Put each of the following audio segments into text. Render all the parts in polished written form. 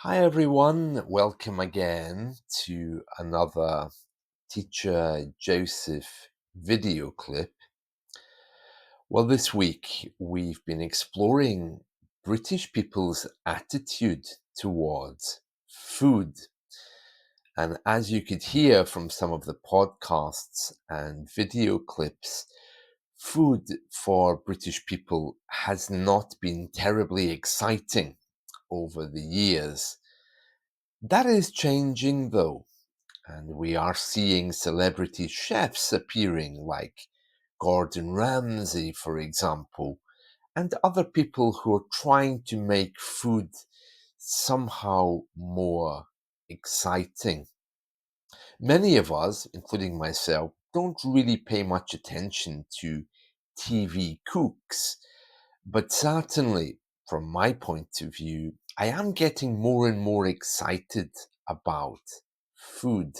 Hi everyone, welcome again to another Teacher Joseph video clip. Well, this week we've been exploring British people's attitude towards food. And as you could hear from some of the podcasts and video clips, food for British people has not been terribly exciting over the years. That is changing though, and we are seeing celebrity chefs appearing like Gordon Ramsay, for example, and other people who are trying to make food somehow more exciting. Many of us, including myself, don't really pay much attention to TV cooks, but certainly, from my point of view, I am getting more and more excited about food.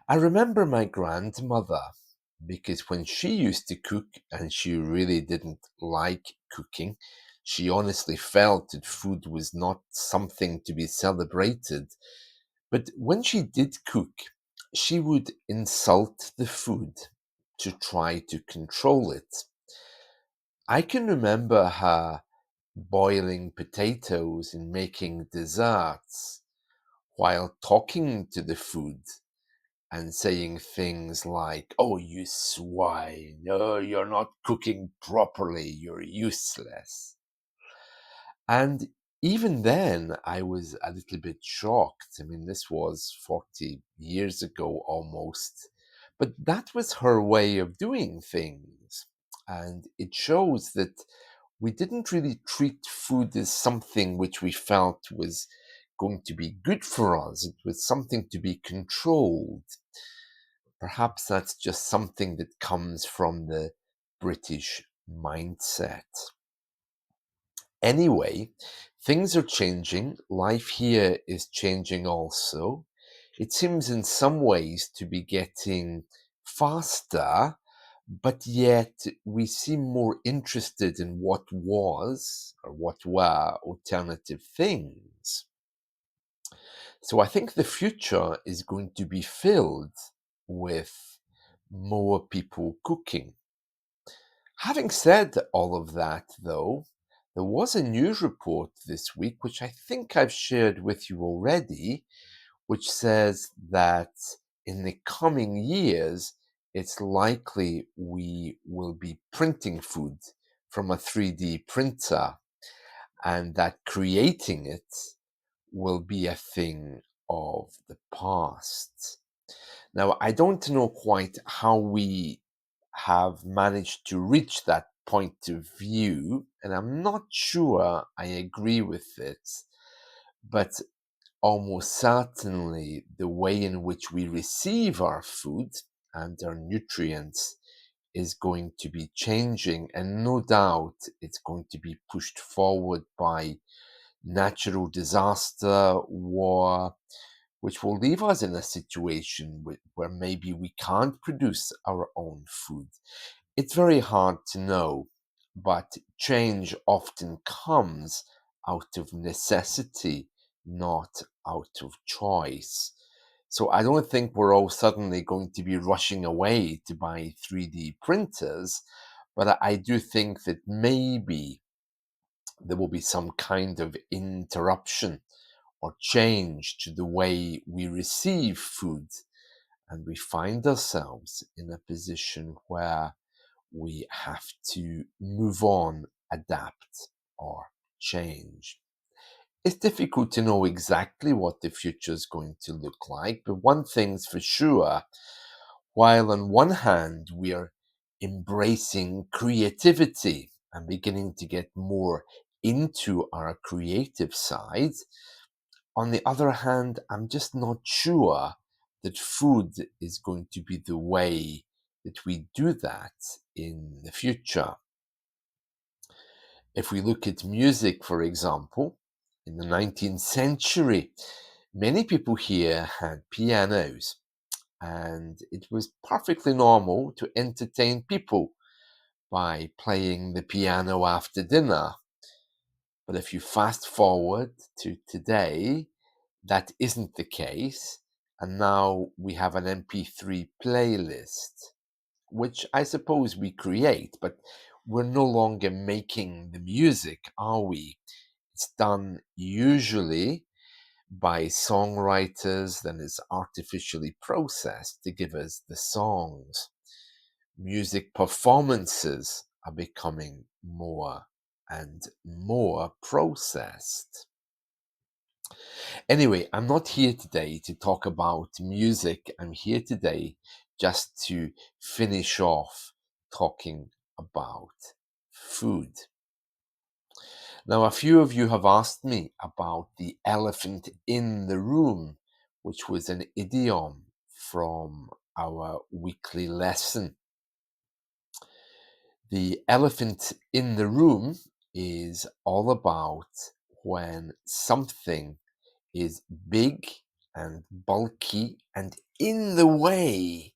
I remember my grandmother because when she used to cook, and she really didn't like cooking, she honestly felt that food was not something to be celebrated. But when she did cook, she would insult the food to try to control it. I can remember her boiling potatoes and making desserts while talking to the food and saying things like, "Oh, you swine, oh, you're not cooking properly, you're useless." And even then, I was a little bit shocked. I mean, this was 40 years ago almost. But that was her way of doing things. And it shows that we didn't really treat food as something which we felt was going to be good for us. It was something to be controlled. Perhaps that's just something that comes from the British mindset. Anyway, things are changing. Life here is changing also. It seems in some ways to be getting faster, but yet we seem more interested in what was or what were alternative things. So I think the future is going to be filled with more people cooking. Having said all of that, though, there was a news report this week, which I think I've shared with you already, which says that in the coming years, it's likely we will be printing food from a 3D printer, and that creating it will be a thing of the past. Now, I don't know quite how we have managed to reach that point of view, and I'm not sure I agree with it, but almost certainly the way in which we receive our food and our nutrients is going to be changing, and no doubt it's going to be pushed forward by natural disaster, war, which will leave us in a situation where maybe we can't produce our own food. It's very hard to know, but change often comes out of necessity, not out of choice. So I don't think we're all suddenly going to be rushing away to buy 3D printers, but I do think that maybe there will be some kind of interruption or change to the way we receive food, and we find ourselves in a position where we have to move on, adapt, or change. It's difficult to know exactly what the future is going to look like, but one thing's for sure: while on one hand we are embracing creativity and beginning to get more into our creative side, on the other hand, I'm just not sure that food is going to be the way that we do that in the future. If we look at music, for example, in the 19th century, many people here had pianos, and it was perfectly normal to entertain people by playing the piano after dinner. But if you fast forward to today, that isn't the case. And now we have an MP3 playlist, which I suppose we create, but we're no longer making the music, are we? It's done usually by songwriters, then it's artificially processed to give us the songs. Music performances are becoming more and more processed. Anyway, I'm not here today to talk about music. I'm here today just to finish off talking about food. Now, a few of you have asked me about the elephant in the room, which was an idiom from our weekly lesson. The elephant in the room is all about when something is big and bulky and in the way,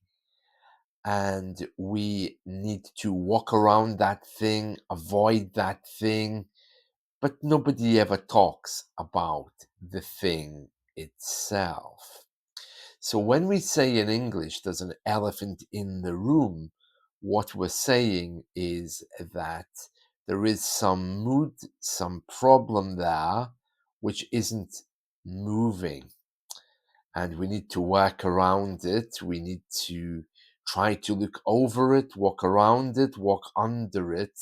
and we need to walk around that thing, avoid that thing, but nobody ever talks about the thing itself. So when we say in English there's an elephant in the room, what we're saying is that there is some mood, some problem there which isn't moving. And we need to work around it. We need to try to look over it, walk around it, walk under it,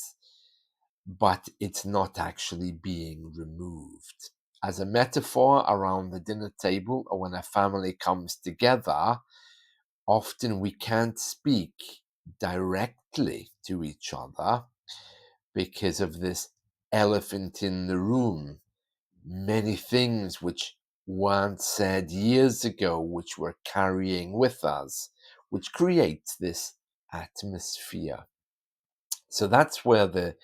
but it's not actually being removed. As a metaphor around the dinner table or when a family comes together, often we can't speak directly to each other because of this elephant in the room. Many things which weren't said years ago, which we're carrying with us, which creates this atmosphere. So that's where the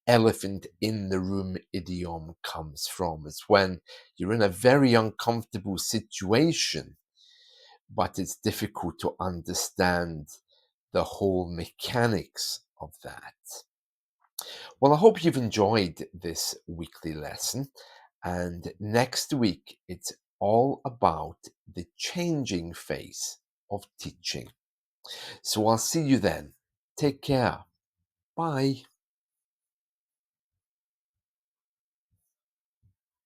elephant in the room idiom comes from. It's when you're in a very uncomfortable situation, but it's difficult to understand the whole mechanics of that. Well, I hope you've enjoyed this weekly lesson. And next week, it's all about the changing phase of teaching. So I'll see you then. Take care. Bye.